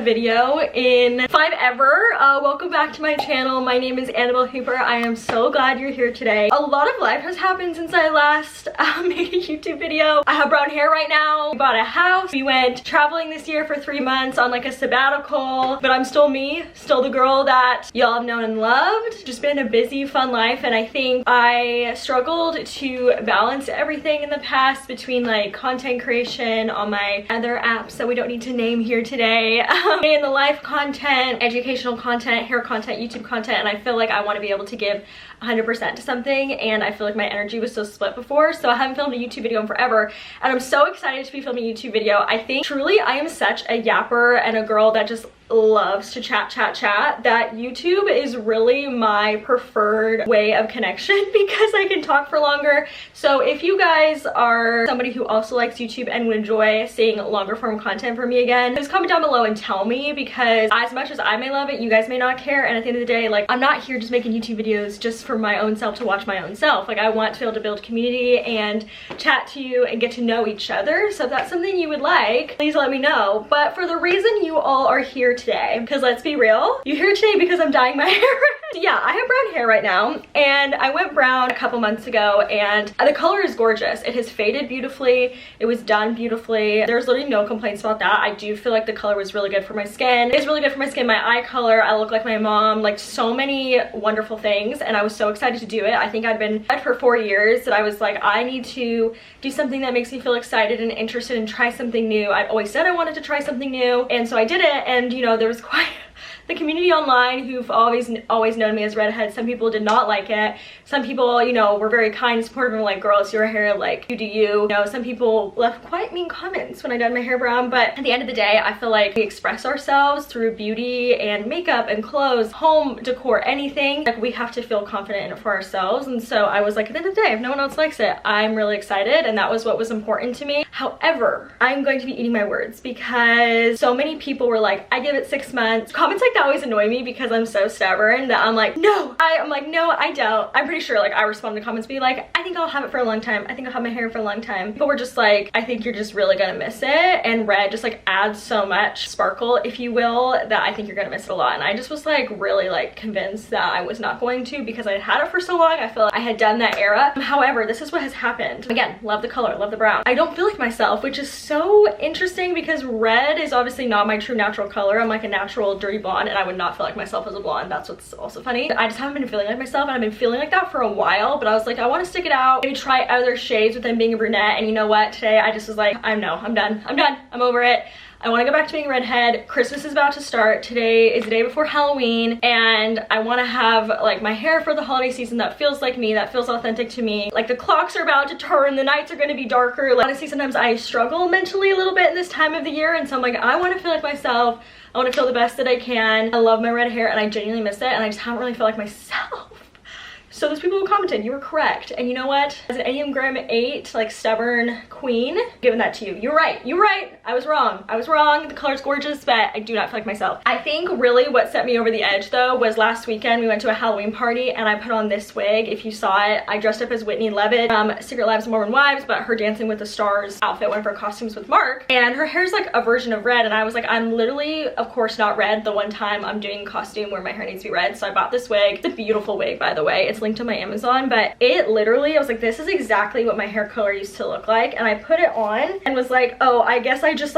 video in forever. Welcome back to my channel. My name is Annabelle Hooper. I am so glad you're here today. A lot of life has happened since I last made a YouTube video. I have brown hair right now. We bought a house. We went traveling this year for 3 months on like a sabbatical, but I'm still me, still the girl that y'all have known and loved. Just been a busy, fun life, and I think I struggled to balance everything in the past between like content creation on my other apps that we don't need to name here today, and the life content, educational content, hair content, YouTube content, and I feel like I want to be able to give 100% to something, and I feel like my energy was so split before, so I haven't filmed a YouTube video in forever, and I'm so excited to be filming a YouTube video. I think truly I am such a yapper and a girl that just loves to chat that YouTube is really my preferred way of connection because I can talk for longer. So if you guys are somebody who also likes YouTube and would enjoy seeing longer form content from me again, just comment down below and tell me, because as much as I may love it, you guys may not care, and at the end of the day, like, I'm not here just making YouTube videos just for my own self to watch my own self. Like, I want to be able to build community and chat to you and get to know each other. So if that's something you would like, please let me know. But for the reason you all are here today, because let's be real, you're here today because I'm dyeing my hair. Yeah, I have brown hair right now, and I went brown a couple months ago, and the color is gorgeous. It has faded beautifully. It was done beautifully. There's literally no complaints about that. I do feel like the color was really good for my skin. It's really good for my skin, my eye color. I look like my mom, like so many wonderful things, and I was so excited to do it. I think I'd been red for 4 years, that I was like, I need to do something that makes me feel excited and interested and try something new. I've always said I wanted to try something new, and so I did it, and you know, there was quite the community online who've always known me as redhead. Some people did not like it. Some people, you know, were very kind and supportive and like, girl, it's your hair, like, you do you. You know, some people left quite mean comments when I dyed my hair brown, but at the end of the day, I feel like we express ourselves through beauty and makeup and clothes, home decor, anything. Like, we have to feel confident in it for ourselves, and so I was like, at the end of the day, if no one else likes it, I'm really excited, and that was what was important to me. However, I'm going to be eating my words, because so many people were like, I give it 6 months. Comments like that always annoy me because I'm so stubborn that I'm like, no, I'm like, no, I don't. I'm pretty sure like I respond to comments be like, I think I'll have it for a long time. I think I'll have my hair for a long time. But we're just like, I think you're just really gonna miss it. And red just like adds so much sparkle, if you will, that I think you're gonna miss it a lot. And I just was like really like convinced that I was not going to, because I had it for so long. I feel like I had done that era. However, this is what has happened. Again, love the color, love the brown. I don't feel like myself, which is so interesting because red is obviously not my true natural color. I'm like a natural dirty blonde, and I would not feel like myself as a blonde. That's what's also funny. I just haven't been feeling like myself, and I've been feeling like that for a while, but I was like, I want to stick it out, maybe try other shades within being a brunette. And you know what, today I just was like, I'm done, I'm over it. I want to go back to being a redhead. Christmas is about to start. Today is the day before Halloween, and I want to have like my hair for the holiday season that feels like me, that feels authentic to me. Like, the clocks are about to turn, the nights are going to be darker. Like, honestly, sometimes I struggle mentally a little bit in this time of the year, and so I'm like, I want to feel like myself. I want to feel the best that I can. I love my red hair, and I genuinely miss it, and I just haven't really felt like myself. So those people who commented, you were correct. And you know what? As an Enneagram 8, like, stubborn queen, I'm giving that to you. You're right. I was wrong. The color's gorgeous, but I do not feel like myself. I think really what set me over the edge though was last weekend we went to a Halloween party, and I put on this wig. If you saw it, I dressed up as Whitney Levitt, Secret Lives of Mormon Wives, but her Dancing with the Stars outfit, one of her costumes with Mark. And her hair's like a version of red, and I was like, I'm literally, of course, not red the one time I'm doing a costume where my hair needs to be red. So I bought this wig. It's a beautiful wig, by the way. It's linked on my Amazon, but it literally, I was like, this is exactly what my hair color used to look like. And I put it on and was like, oh, I guess I just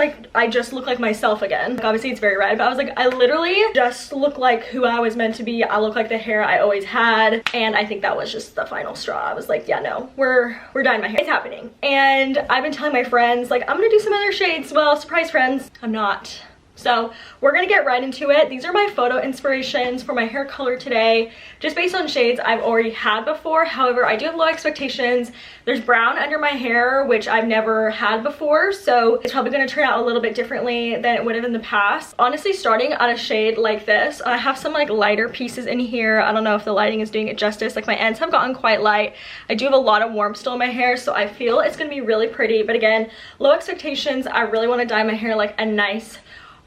look like myself again. Like, obviously it's very red, but I was like, I literally just look like who I was meant to be. I look like the hair I always had, and I think that was just the final straw. I was like, yeah, no, we're dyeing my hair. It's happening. And I've been telling my friends, like, I'm gonna do some other shades. Well, surprise friends, I'm not. So we're gonna get right into it. These are my photo inspirations for my hair color today, just based on shades I've already had before. However, I do have low expectations. There's brown under my hair, which I've never had before, so it's probably gonna turn out a little bit differently than it would have in the past. Honestly, starting on a shade like this, I have some like lighter pieces in here. I don't know if the lighting is doing it justice. Like, my ends have gotten quite light. I do have a lot of warmth still in my hair, so I feel it's gonna be really pretty. But again, low expectations. I really wanna dye my hair like a nice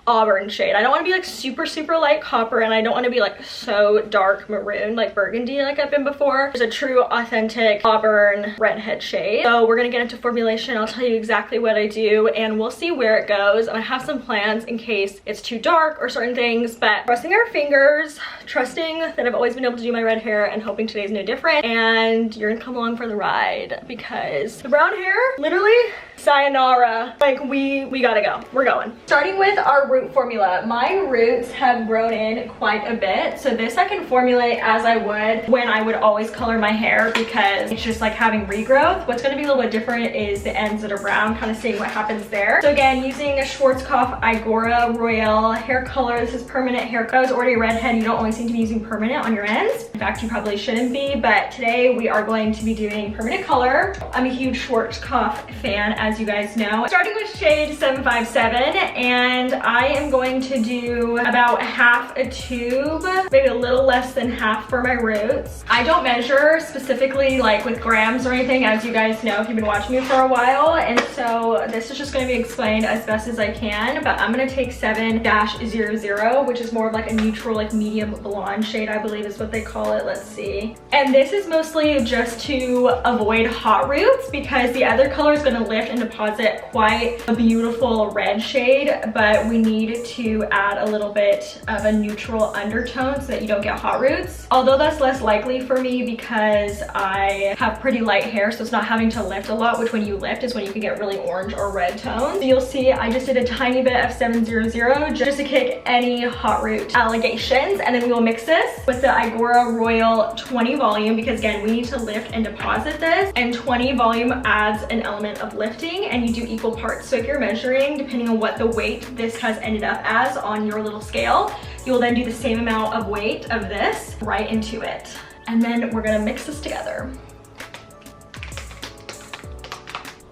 auburn shade. I don't want to be like super light copper, and I don't want to be like so dark maroon like burgundy like I've been before. It's a true authentic auburn redhead shade. So we're gonna get into formulation. I'll tell you exactly what I do and we'll see where it goes. And I have some plans in case it's too dark or certain things, but crossing our fingers, trusting that I've always been able to do my red hair and hoping today's no different. And you're gonna come along for the ride because the brown hair, literally sayonara. Like we gotta go. We're going. Starting with our root formula. My roots have grown in quite a bit, so this I can formulate as I would when I would always color my hair because it's just like having regrowth. What's going to be a little bit different is the ends that are brown, kind of seeing what happens there. So again, using a Schwarzkopf Igora Royale hair color. This is permanent hair. If I was already a redhead, you don't always seem to be using permanent on your ends. In fact, you probably shouldn't be, but today we are going to be doing permanent color. I'm a huge Schwarzkopf fan, as you guys know. Starting with shade 757, and I am going to do about half a tube, maybe a little less than half for my roots. I don't measure specifically like with grams or anything, as you guys know if you've been watching me for a while, and so this is just going to be explained as best as I can. But I'm going to take 7-00, which is more of like a neutral, like medium blonde shade, I believe is what they call it. Let's see. And this is mostly just to avoid hot roots because the other color is going to lift and deposit quite a beautiful red shade, but we need to add a little bit of a neutral undertone so that you don't get hot roots. Although that's less likely for me because I have pretty light hair, so it's not having to lift a lot, which when you lift is when you can get really orange or red tones. So you'll see I just did a tiny bit of 700 just to kick any hot root allegations, and then we will mix this with the Igora Royal 20 volume because again, we need to lift and deposit this, and 20 volume adds an element of lifting, and you do equal parts. So if you're measuring, depending on what the weight this has ended up as on your little scale, you will then do the same amount of weight of this right into it. And then we're gonna mix this together.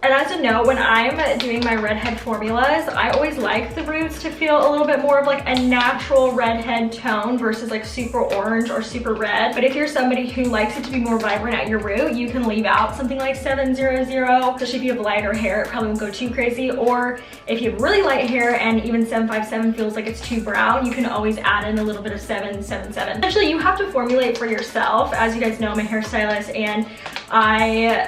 And as a note, when I'm doing my redhead formulas, I always like the roots to feel a little bit more of like a natural redhead tone versus like super orange or super red. But if you're somebody who likes it to be more vibrant at your root, you can leave out something like 700, especially if you have lighter hair, it probably won't go too crazy. Or if you have really light hair and even 757 feels like it's too brown, you can always add in a little bit of 777. Essentially, you have to formulate for yourself. As you guys know, I'm a hairstylist and I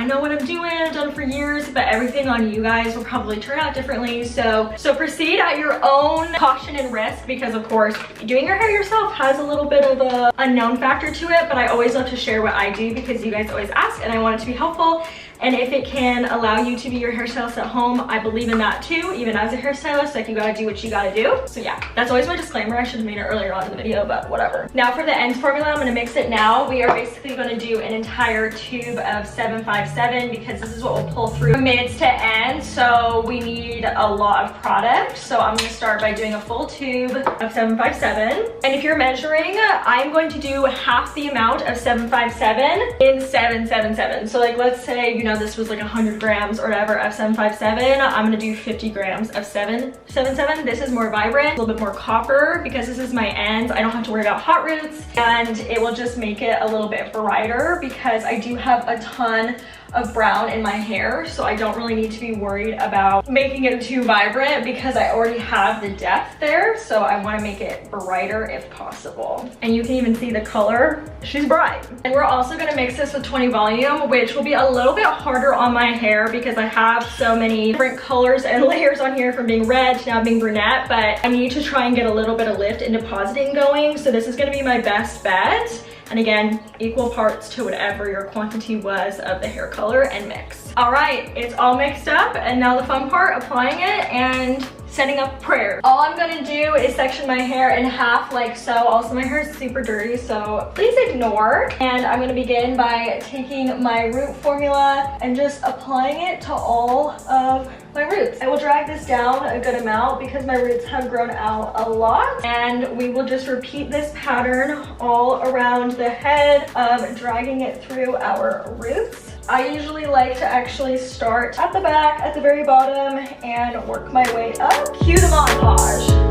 know what I'm doing, I've done it for years, but everything on you guys will probably turn out differently. So proceed at your own caution and risk, because of course doing your hair yourself has a little bit of a unknown factor to it, but I always love to share what I do because you guys always ask and I want it to be helpful. And if it can allow you to be your hairstylist at home, I believe in that too. Even as a hairstylist, like you gotta do what you gotta do. So yeah, that's always my disclaimer. I should have made it earlier on in the video, but whatever. Now for the ends formula, I'm gonna mix it now. We are basically gonna do an entire tube of 757 because this is what will pull through mids to ends. So we need a lot of product. So I'm gonna start by doing a full tube of 757. And if you're measuring, I'm going to do half the amount of 757 in 777. So like, let's say, you know, this was like 100 grams or whatever of 757. I'm gonna do 50 grams of 777. This is more vibrant, a little bit more copper because this is my ends. I don't have to worry about hot roots, and it will just make it a little bit brighter because I do have a ton of brown in my hair, so I don't really need to be worried about making it too vibrant because I already have the depth there. So I want to make it brighter if possible, and you can even see the color. She's bright. And we're also going to mix this with 20 volume, which will be a little bit harder on my hair because I have so many different colors and layers on here from being red to now being brunette, but I need to try and get a little bit of lift and depositing going. So this is going to be my best bet. And again, equal parts to whatever your quantity was of the hair color and mix. All right, it's all mixed up, and now the fun part, applying it and setting up prayer. All I'm gonna do is section my hair in half like so. Also, my hair is super dirty, so please ignore. And I'm gonna begin by taking my root formula and just applying it to all of my roots. I will drag this down a good amount because my roots have grown out a lot, and we will just repeat this pattern all around the head of dragging it through our roots. I usually like to actually start at the back, at the very bottom, and work my way up. Cue the montage.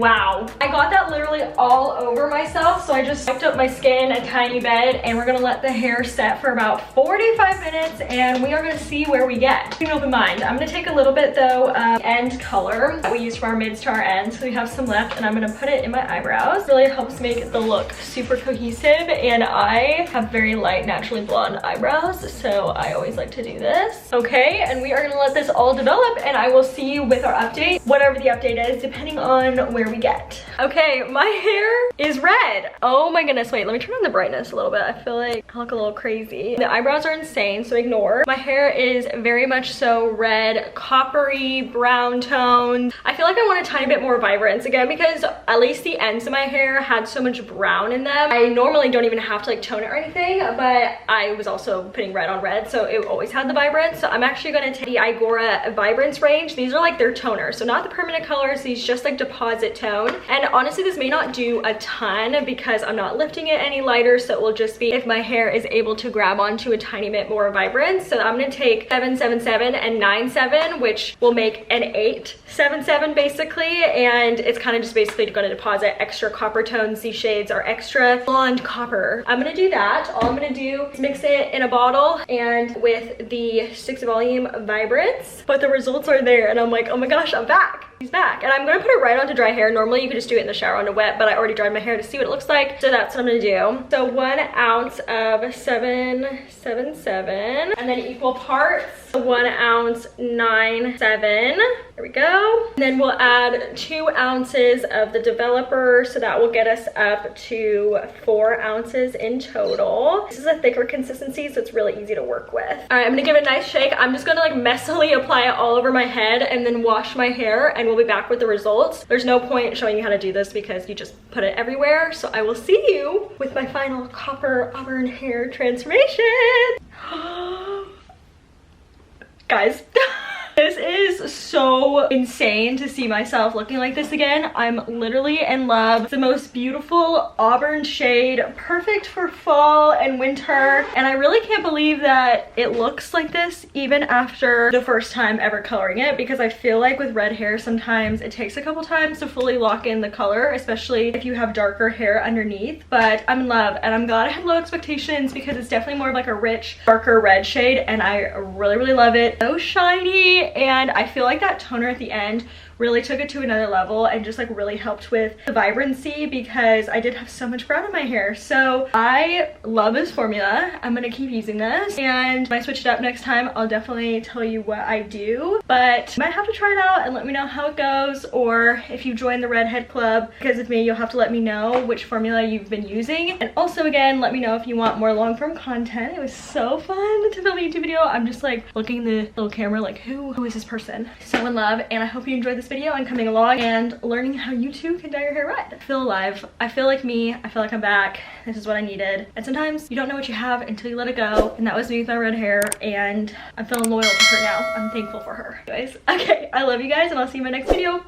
wow. I got that literally all over myself, so I just wiped up my skin a tiny bit, and we're gonna let the hair set for about 45 minutes, and we are gonna see where we get. Keep an open mind. I'm gonna take a little bit though of end color that we use from our mids to our ends, so we have some left, and I'm gonna put it in my eyebrows. Really helps make the look super cohesive, and I have very light, naturally blonde eyebrows, so I always like to do this. Okay, and we are gonna let this all develop, and I will see you with our update, whatever the update is, depending on where we get. Okay, my hair is red. Oh my goodness, wait, let me turn on the brightness a little bit. I feel like I look a little crazy. The eyebrows are insane, so ignore. My hair is very much so red, coppery, brown tones. I feel like I want a tiny bit more vibrance again, because at least the ends of my hair had so much brown in them. I normally don't even have to like tone it or anything, but I was also putting red on red, so it always had the vibrance. So I'm actually gonna take the Igora vibrance range. These are like their toners, so not the permanent colors, these just like deposit tone. And honestly, this may not do a ton because I'm not lifting it any lighter, so it will just be if my hair is able to grab onto a tiny bit more vibrance. So I'm gonna take 777 and 97, which will make an 877 basically, and it's kind of just basically gonna deposit extra copper tones. These shades are extra blonde copper. I'm gonna do that. All I'm gonna do is mix it in a bottle and with the 6 volume vibrance, but the results are there, and I'm like, oh my gosh, I'm back. He's back. And I'm gonna put it right onto dry hair. Normally you could just do it in the shower onto wet, but I already dried my hair to see what it looks like, so that's what I'm gonna do. So 1 ounce of 777, and then equal parts 1 ounce 97. There we go. And then we'll add 2 ounces of the developer, so that will get us up to 4 ounces in total. This is a thicker consistency, so it's really easy to work with. All right, I'm gonna give it a nice shake. I'm just gonna like messily apply it all over my head and then wash my hair, and we'll be back with the results. There's no point showing you how to do this because you just put it everywhere. So I will see you with my final copper auburn hair transformation. Guys, this is so insane to see myself looking like this again. I'm literally in love. It's the most beautiful auburn shade, perfect for fall and winter. And I really can't believe that it looks like this even after the first time ever coloring it, because I feel like with red hair sometimes it takes a couple times to fully lock in the color, especially if you have darker hair underneath. But I'm in love, and I'm glad I had low expectations because it's definitely more of like a rich, darker red shade, and I really love it. So shiny. And I feel like that toner at the end really took it to another level and just like really helped with the vibrancy, because I did have so much brown in my hair. So I love this formula. I'm gonna keep using this, and when I switch it up next time, I'll definitely tell you what I do. But you might have to try it out and let me know how it goes, or if you join the redhead club, because of me, you'll have to let me know which formula you've been using. And also again, let me know if you want more long form content. It was so fun to film a YouTube video. I'm just like looking in the little camera like, who is this person? So in love, and I hope you enjoyed this video and coming along and learning how you too can dye your hair red. I feel alive. I feel like me. I feel like I'm back. This is what I needed. And sometimes you don't know what you have until you let it go. And that was me with my red hair, and I'm feeling loyal to her now. I'm thankful for her. Anyways, okay, I love you guys, and I'll see you in my next video.